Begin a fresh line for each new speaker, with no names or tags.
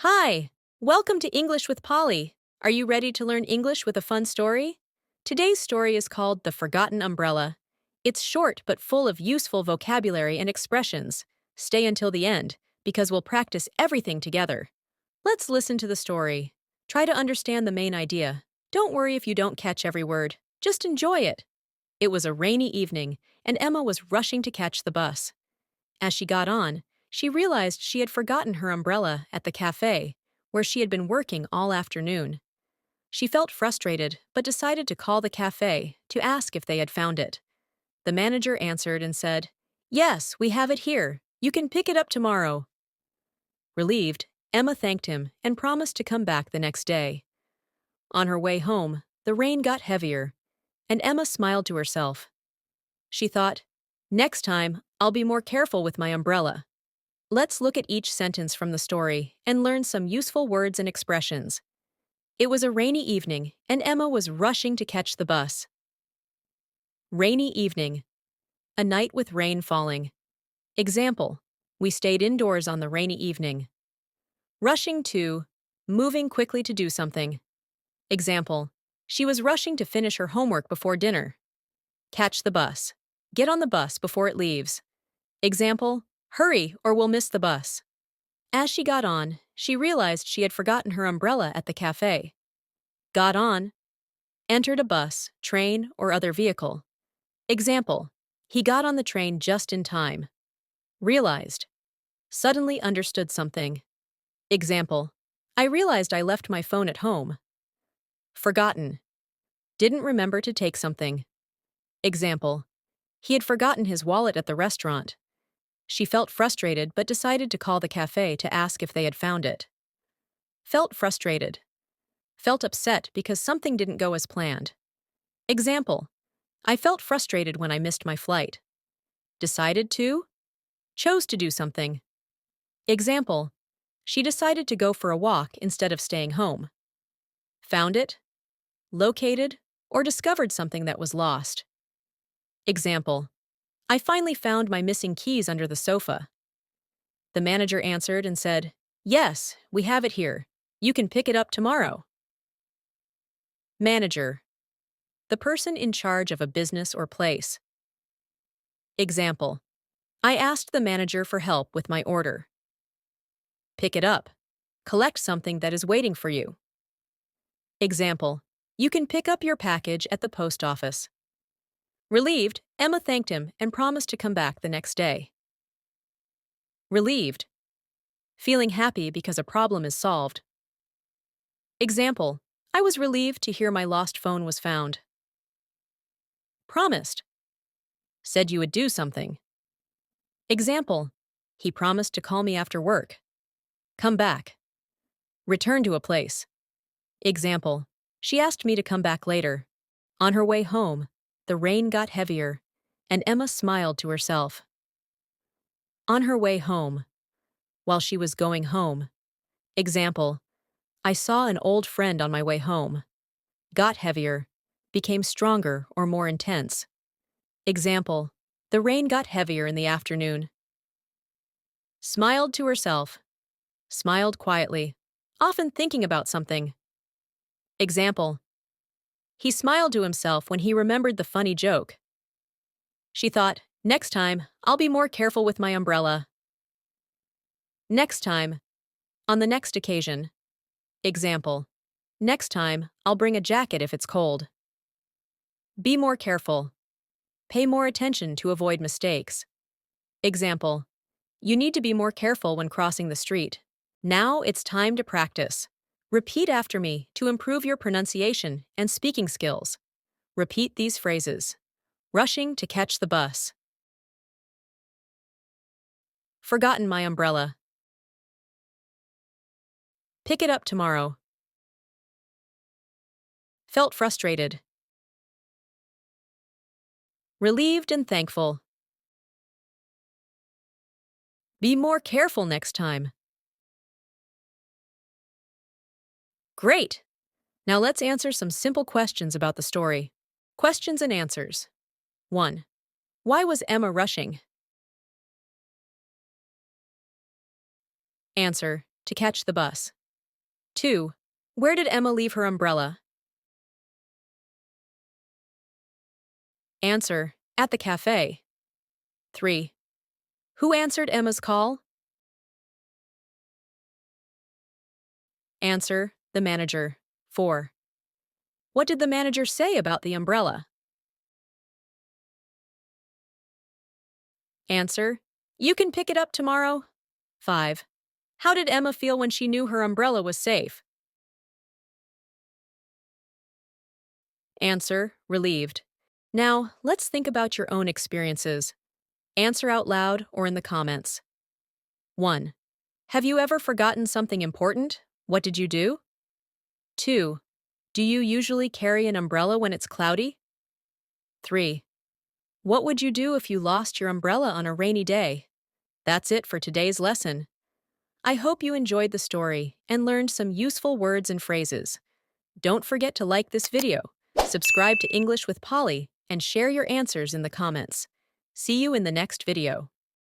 Hi! Welcome to English with Polly. Are you ready to learn English with a fun story? Today's story is called The Forgotten Umbrella. It's short but full of useful vocabulary and expressions. Stay until the end, because we'll practice everything together. Let's listen to the story. Try to understand the main idea. Don't worry if you don't catch every word. Just enjoy it. It was a rainy evening, and Emma was rushing to catch the bus. As she got on, she realized she had forgotten her umbrella at the cafe, where she had been working all afternoon. She felt frustrated, but decided to call the cafe to ask if they had found it. The manager answered and said, "Yes, we have it here. You can pick it up tomorrow." Relieved, Emma thanked him and promised to come back the next day. On her way home, the rain got heavier, and Emma smiled to herself. She thought, "Next time, I'll be more careful with my umbrella." Let's look at each sentence from the story and learn some useful words and expressions. It was a rainy evening, and Emma was rushing to catch the bus. Rainy evening. A night with rain falling. Example: we stayed indoors on the rainy evening. Rushing to. Moving quickly to do something. Example: she was rushing to finish her homework before dinner. Catch the bus. Get on the bus before it leaves. Example: hurry or we'll miss the bus. As she got on, she realized she had forgotten her umbrella at the cafe. Got on. Entered a bus, train, or other vehicle. Example: he got on the train just in time. Realized. Suddenly understood something. Example: I realized I left my phone at home. Forgotten. Didn't remember to take something. Example: he had forgotten his wallet at the restaurant. She felt frustrated but decided to call the cafe to ask if they had found it. Felt frustrated. Felt upset because something didn't go as planned. Example: I felt frustrated when I missed my flight. Decided to. Chose to do something. Example: she decided to go for a walk instead of staying home. Found it. Located or discovered something that was lost. Example: I finally found my missing keys under the sofa. The manager answered and said, "Yes, we have it here. You can pick it up tomorrow." Manager. The person in charge of a business or place. Example: I asked the manager for help with my order. Pick it up. Collect something that is waiting for you. Example: you can pick up your package at the post office. Relieved, Emma thanked him and promised to come back the next day. Relieved. Feeling happy because a problem is solved. Example: I was relieved to hear my lost phone was found. Promised. Said you would do something. Example: he promised to call me after work. Come back. Return to a place. Example: she asked me to come back later. On her way home, the rain got heavier, and Emma smiled to herself. On her way home. While she was going home. Example: I saw an old friend on my way home. Got heavier. Became stronger or more intense. Example: the rain got heavier in the afternoon. Smiled to herself. Smiled quietly, often thinking about something. Example: he smiled to himself when he remembered the funny joke. She thought, "Next time, I'll be more careful with my umbrella." Next time. On the next occasion. Example: next time, I'll bring a jacket if it's cold. Be more careful. Pay more attention to avoid mistakes. Example: you need to be more careful when crossing the street. Now it's time to practice. Repeat after me to improve your pronunciation and speaking skills. Repeat these phrases. Rushing to catch the bus. Forgotten my umbrella. Pick it up tomorrow. Felt frustrated. Relieved and thankful. Be more careful next time. Great! Now let's answer some simple questions about the story. Questions and answers. 1. Why was Emma rushing? Answer: To catch the bus. 2. Where did Emma leave her umbrella? Answer. At the cafe. 3. Who answered Emma's call? Answer. The manager. 4. What did the manager say about the umbrella? Answer. You can pick it up tomorrow. 5. How did Emma feel when she knew her umbrella was safe? Answer. Relieved. Now, let's think about your own experiences. Answer out loud or in the comments. 1. Have you ever forgotten something important? What did you do? 2. Do you usually carry an umbrella when it's cloudy? 3. What would you do if you lost your umbrella on a rainy day? That's it for today's lesson. I hope you enjoyed the story and learned some useful words and phrases. Don't forget to like this video, subscribe to English with Polly, and share your answers in the comments. See you in the next video.